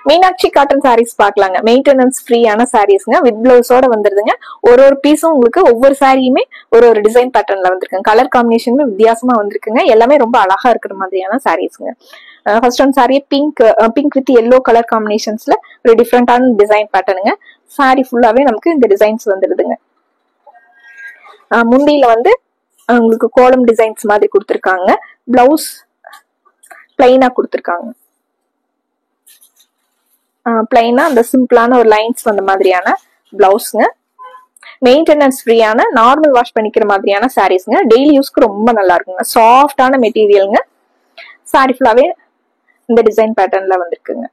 Meenakshi cotton sarees பாக்கலாங்க. Maintenance ஃப்ரீயான சாரீஸ்ங்க, வித் பிளவுஸோட வந்துருதுங்க. ஒரு பீஸும் உங்களுக்கு ஒவ்வொரு சாரியுமே ஒரு டிசைன் பேட்டர்ன்ல வந்திருக்குங்க. கலர் காம்பினேஷன் வித்தியாசமா வந்திருக்குங்க. எல்லாமே ரொம்ப அழகா இருக்கிற மாதிரியான சாரீஸ்ங்க. First one saree pink with yellow colour காம்பினேஷன்ஸ்ல ஒரு டிஃப்ரெண்டான டிசைன் பேட்டர்னுங்க. சாரி ஃபுல்லாவே நமக்கு இந்த டிசைன்ஸ் வந்துருதுங்க. முந்தியில வந்து உங்களுக்கு கோலம் டிசைன்ஸ் மாதிரி கொடுத்துருக்காங்க. பிளவுஸ் பிளைனா கொடுத்துருக்காங்க. பிளைனா அந்த சிம்பிளான ஒரு லைன்ஸ் வந்த மாதிரியான பிளவுஸ்ங்க. மெயின்டெனன்ஸ் ஃப்ரீயான நார்மல் வாஷ் பண்ணிக்கிற மாதிரியான சாரீஸ்ங்க. டெய்லி யூஸ்க்கு ரொம்ப நல்லா இருக்குங்க. சாஃப்டான மெட்டீரியல்ங்க. சாரி ஃபுல்லாவே இந்த டிசைன் பேட்டர்ன்ல வந்திருக்குங்க.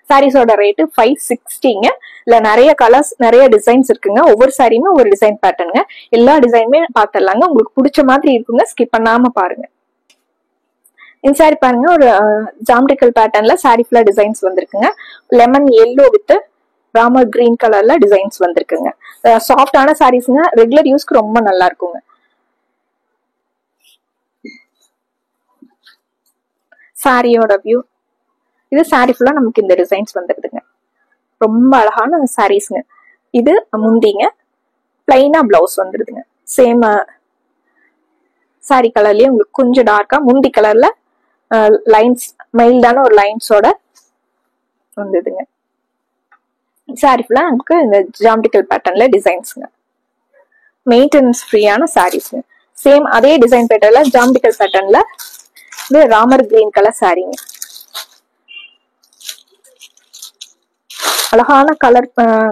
சாரீஸோட ரேட்டு 560ங்க. இல்ல நிறைய கலர்ஸ் நிறைய டிசைன்ஸ் இருக்குங்க. ஒவ்வொரு சாரியுமே ஒரு டிசைன் பேட்டர்னுங்க. எல்லா டிசைனுமே பாத்துடலாங்க. உங்களுக்கு பிடிச்ச மாதிரி இருக்குங்க. ஸ்கிப் பண்ணாம பாருங்க. இந்த சாரி பாருங்க, ஒரு ஜாமெட்ரிக்கல் பேட்டர்ன்ல சாரி ஃபுல்லா டிசைன்ஸ் வந்திருக்குங்க. Lemon yellow with Ramar green கலர்ல டிசைன்ஸ் வந்திருக்குங்க. சாஃப்டான சாரீஸ்ங்க. ரெகுலர் யூஸ்க்கு ரொம்ப நல்லா இருக்குங்க. சாரியோட வியூ இது. சாரி ஃபுல்லா நமக்கு இந்த டிசைன்ஸ் வந்துருதுங்க. ரொம்ப அழகான சாரீஸ்ங்க. இது முந்திங்க. பிளைனா பிளவுஸ் வந்துருதுங்க. சேம் சாரி கலர்லயே உங்களுக்கு கொஞ்சம் டார்க்கா முந்தி கலர்ல லைன்ஸ் மைல்டான ஒரு லைன்ஸோட வந்ததுங்க. சாரி ஃபுல்லா நமக்கு இந்த ஜாமெட்ரிக்கல் பேட்டர்ன்ல டிசைன்ஸ்ங்க. மெயின்டெனன்ஸ் ஃப்ரீயான சாரீஸ்ங்க. சேம் அதே டிசைன் பேட்டர்ல ஜாமெட்ரிக்கல் பேட்டர்ன்ல இது ராமர் கிரீன் கலர் சாரீங்க. அழகான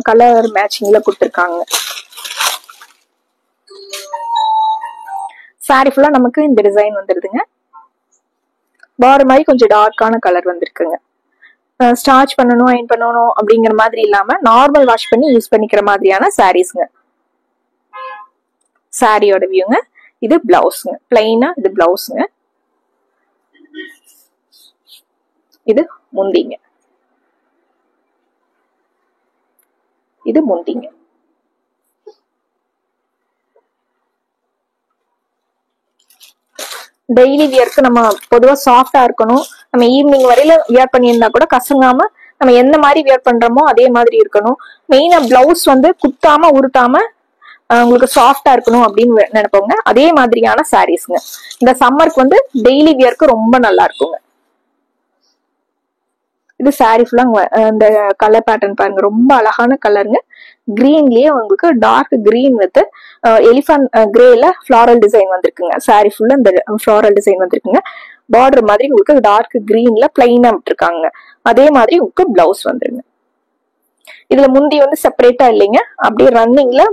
கலர் மேட்சிங்ல கொடுத்துருக்காங்க. சாரி ஃபுல்லா நமக்கு இந்த டிசைன் வந்துருதுங்க. பார்டர் மாதிரி கொஞ்சம் டார்க்கான கலர் வந்திருக்குங்க. ஸ்டார்ச் பண்ணணும் அயன் பண்ணணும் அப்படிங்கிற மாதிரி இல்லாம நார்மல் வாஷ் பண்ணி யூஸ் பண்ணிக்கிற மாதிரியான சாரீஸ்ங்க. சாரியோட வியூங்க. இது பிளவுஸ்ங்க. பிளைனா இது பிளவுஸ்ங்க. இது முந்திங்க. இது முந்திங்க. டெய்லி வியர்க்கு நம்ம பொதுவா சாஃப்டா இருக்கணும். நம்ம ஈவினிங் வரையில வியர் பண்ணியிருந்தா கூட கசங்காம நம்ம எந்த மாதிரி வியர் பண்றோமோ அதே மாதிரி இருக்கணும். மெயினா பிளவுஸ் வந்து குத்தாம உருட்டாம உங்களுக்கு சாஃப்டா இருக்கணும் அப்படின்னு நினைப்போங்க. அதே மாதிரியான சாரீஸ்ங்க. இந்த சம்மருக்கு வந்து டெய்லி வியர்க்கு ரொம்ப நல்லா இருக்குங்க. இது சாரி ஃபுல்லா இந்த கலர் பேட்டர்ன் பாருங்க. ரொம்ப அழகான கலருங்க. கிரீன்லயே உங்களுக்கு டார்க் கிரீன் வித் எலிஃபண்ட் கிரேல ஃபிளாரல் டிசைன் வந்திருக்குங்க. சாரி ஃபுல்லா இந்த ஃபிளாரல் டிசைன் வந்திருக்குங்க. பார்டர் மாதிரி உங்களுக்கு டார்க் கிரீன்ல பிளைனா விட்டுருக்காங்க. அதே மாதிரி உங்களுக்கு பிளவுஸ் வந்துருங்க. இதுல முந்தி வந்து செப்பரேட்டா இல்லைங்க. அப்படியே ரன்னிங்ல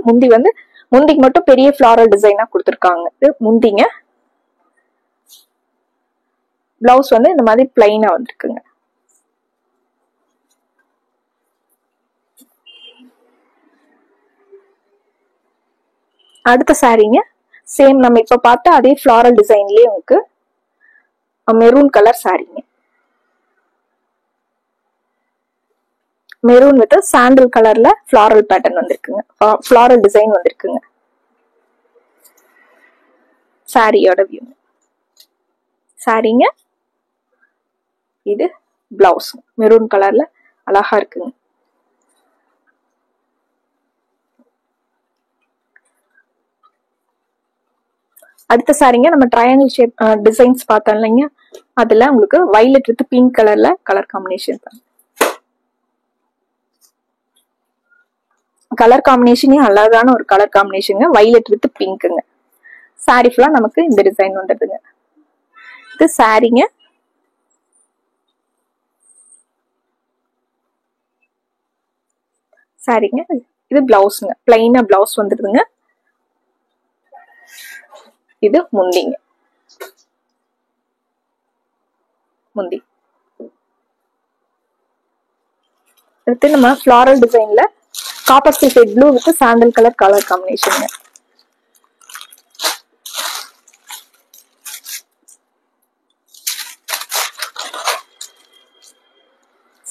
முந்திக்கு மட்டும் பெரிய ஃபிளாரல் டிசைனா கொடுத்துருக்காங்க. இது முந்திங்க. பிளவுஸ் வந்து இந்த மாதிரி பிளைனா வந்திருக்குங்க. அடுத்த சாரீங்க. சேம் நம்ம இப்ப பார்த்தா அதே ஃபிளாரல் டிசைன்லயே உங்களுக்கு மெரூன் கலர் சாரீங்க. மெரூன் வித் சாண்டல் கலர்ல ஃபிளாரல் பேட்டர்ன் வந்திருக்குங்க. ஃபிளாரல் டிசைன் வந்திருக்குங்க. சாரியோட வியூ. சாரீங்க. இது பிளவுஸ் மெரூன் கலர்ல அழகா இருக்குங்க. அடுத்த சாரீங்க நம்ம ட்ரையாங்கிள் ஷேப் டிசைன்ஸ் பார்த்தோம் இல்லைங்க. அதுல உங்களுக்கு வயலட் வித் பிங்க் கலர்ல கலர் காம்பினேஷன். கலர் காம்பினேஷனே அழகான ஒரு கலர் காம்பினேஷன். வயலட் வித் பிங்க்குங்க. சாரி ஃபுல்லா நமக்கு இந்த டிசைன் வந்துடுதுங்க. இது சாரீங்க. சாரீங்க. இது பிளவுஸ்ங்க. பிளைனா பிளவுஸ் வந்துடுதுங்க. இது முந்திங்க. முந்தி. அடுத்து நம்ம ஃபிளாரல் டிசைன்ல copper silk blue with sandal colour combination.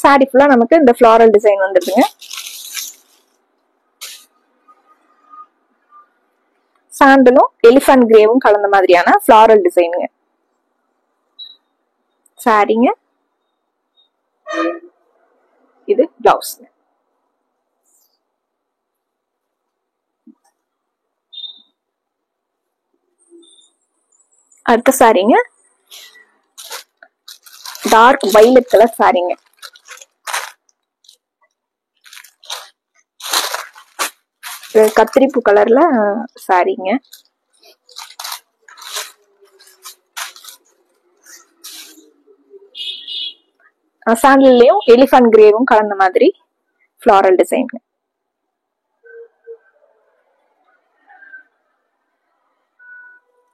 Sorry ஃபுல்லா நமக்கு இந்த ஃபிளாரல் டிசைன் வந்துருதுங்க. சாண்டலும் எலிஃபண்ட் கிரேவும் கலந்த மாதிரியான ஃபிளாரல் டிசைனுங்க. சாரிங்க. இது பிளவுஸ். அடுத்த சாரீங்க டார்க் வைலட் கலர் சாரீங்க. கத்திரிப்பூ கலர்ல சாரீங்க. சாண்டிலையும் எலிஃபண்ட் கிரேவும் கலந்த மாதிரி ஃபிளாரல் டிசைன்.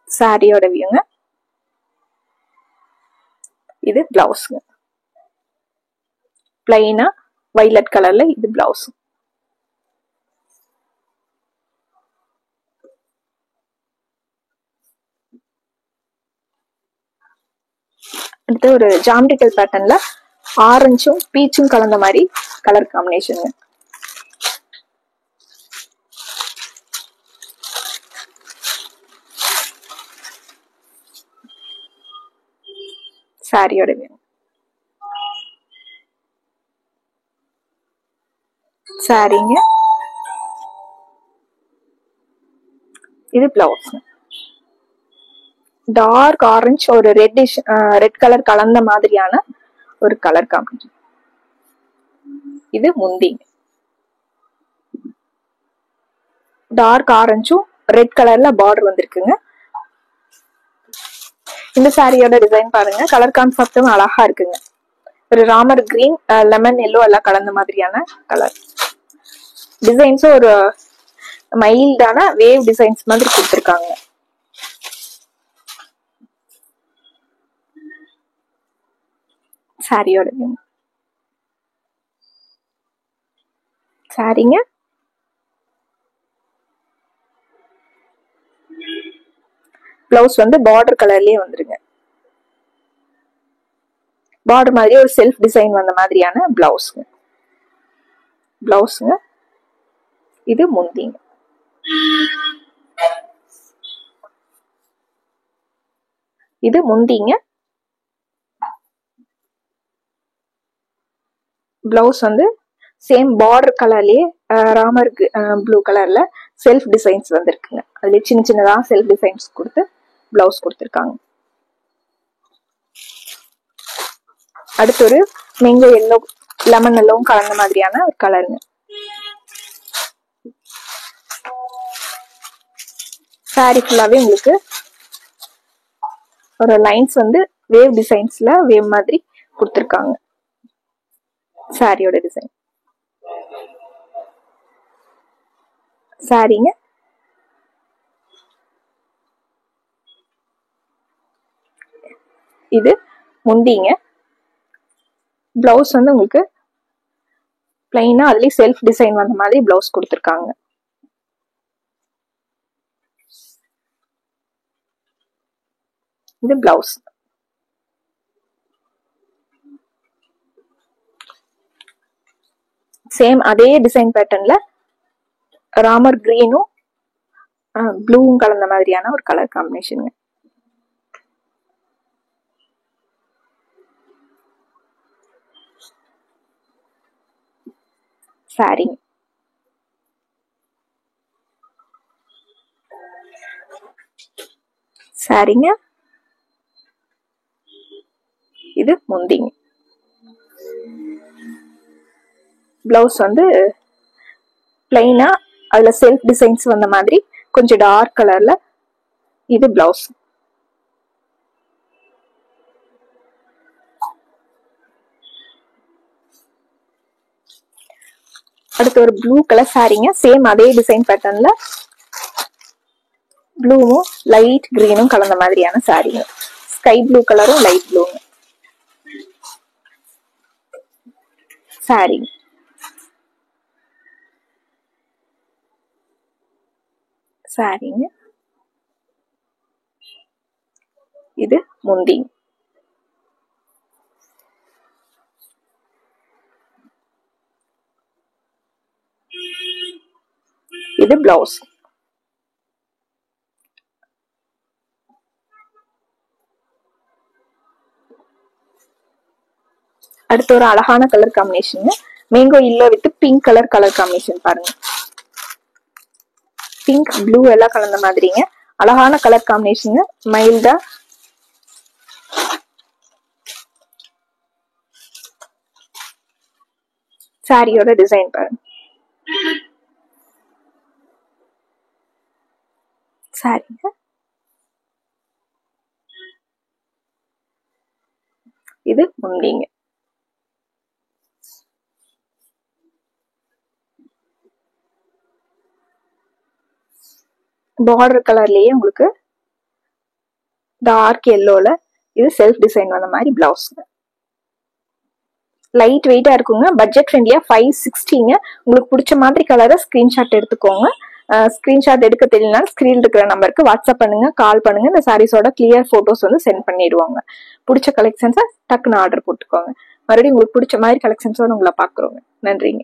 சாரியோட வியூங்க. இது பிளவுஸ்ங்க. பிளைனா வைலட் கலர்ல இது பிளவுஸ். அடுத்து ஒரு ஜாமெட்ரிக்கல் பேட்டர்ன்ல ஆரஞ்சும் பீச்சும் கலந்த மாதிரி கலர் காம்பினேஷன். சாரியோட வேணும். சாரிங்க. இது பிளவுஸ். டார்க் ஆரஞ்சு ஒரு ரெட் கலர் கலந்த மாதிரியான ஒரு கலர் காம்பினேஷன். இது முந்தி. டார்க் ஆரஞ்சும் ரெட் கலர்ல பார்டர் வந்திருக்குங்க. இந்த சாரியோட டிசைன் பாருங்க. கலர் கான்செப்டும் அழகா இருக்குங்க. ஒரு ராமர் கிரீன், லெமன் எல்லோ எல்லாம் கலந்த மாதிரியான கலர் டிசைன்ஸும் ஒரு மைல்டான வேவ் டிசைன்ஸ் மாதிரி கொடுத்துருக்காங்க. சாரியோட சாரிங்க. பிளவுஸ் வந்து பார்டர் கலர்லயே வந்துருங்க. பார்டர் மாதிரி ஒரு செல்ஃப் டிசைன் வந்த மாதிரியான பிளவுஸ்ங்க. பிளவுஸ்ங்க. இது முந்திங்க. இது முந்திங்க. பிளவுஸ் வந்து சேம் பார்டர் கலர்லயே ராமர் ப்ளூ கலர்ல செல்ஃப் டிசைன்ஸ் வந்திருக்குங்க. அதுல சின்ன சின்னதா செல்ஃப் டிசைன்ஸ் கொடுத்து பிளவுஸ் கொடுத்துருக்காங்க. அடுத்து ஒரு மேங்கோ எல்லோ, லெமன் எல்லோவும் கலந்த மாதிரியான ஒரு கலருங்க. சாரி ஃபுல்லாவே உங்களுக்கு ஒரு லைன்ஸ் வந்து வேவ் டிசைன்ஸ்ல வேவ் மாதிரி கொடுத்துருக்காங்க. சாரியோட டிசைன். சாரிங்க. இது முந்திங்க. பிளவுஸ் வந்து உங்களுக்கு பிளைனா அதுலயே செல்ஃப் டிசைன் வந்த மாதிரி பிளவுஸ் கொடுத்துருக்காங்க. இது பிளவுஸ். சேம் அதே டிசைன் பேட்டர்ன்ல ராமர் கிரீனும் ப்ளூவும் கலந்த மாதிரியான ஒரு கலர் காம்பினேஷன். சாரி. சாரிங்க. இது முந்திங்க. பிளவுஸ் வந்து பிளைனா அதுல செல்ஃப் டிசைன்ஸ் வந்த மாதிரி கொஞ்சம் டார்க் கலர்ல இது பிளவுஸ். அடுத்து ஒரு ப்ளூ கலர் சாரிங்க. சேம் அதே டிசைன் பேட்டர்ன்ல ப்ளூவும் லைட் கிரீனும் கலந்த மாதிரியான சாரிங்க. ஸ்கை ப்ளூ கலரும் லைட் ப்ளூங்க சாரி. சாரிங்க. இது முந்தி. இது பிளவுஸ். அடுத்து ஒரு அழகான கலர் காம்பினேஷன் மேங்கோ இல்ல வித் பிங்க் கலர் காம்பினேஷன் பாருங்க. பிங்க் ப்ளூ எல்லாம் கலந்த மாதிரிங்க. அழகான கலர் காம்பினேஷன். மைல்டா சாரியோட டிசைன் பாருங்க. சாரிங்க இது முந்திங்க. பார்டர் கலர்லயே உங்களுக்கு டார்க் எல்லோல இது செல்ஃப் டிசைன் வந்த மாதிரி பிளவுஸ். லைட் வெயிட்டா இருக்குங்க. பட்ஜெட் ஃப்ரெண்ட்லியா 560ங்க. உங்களுக்கு பிடிச்ச மாதிரி கலரை ஸ்கிரீன்ஷாட் எடுத்துக்கோங்க. ஸ்கிரீன்ஷாட் எடுக்க தெரியலனா ஸ்கிரீன் இருக்கிற நம்பருக்கு வாட்ஸ்அப் பண்ணுங்க, கால் பண்ணுங்க. இந்த சாரீஸோட கிளியர் போட்டோஸ் வந்து சென்ட் பண்ணிடுவாங்க. பிடிச்ச கலெக்ஷன்ஸை டக்குன்னு ஆர்டர் போட்டுக்கோங்க. மறுபடியும் உங்களுக்கு பிடிச்ச மாதிரி கலெக்ஷன்ஸோட உங்களை பாக்குறோங்க. நன்றிங்க.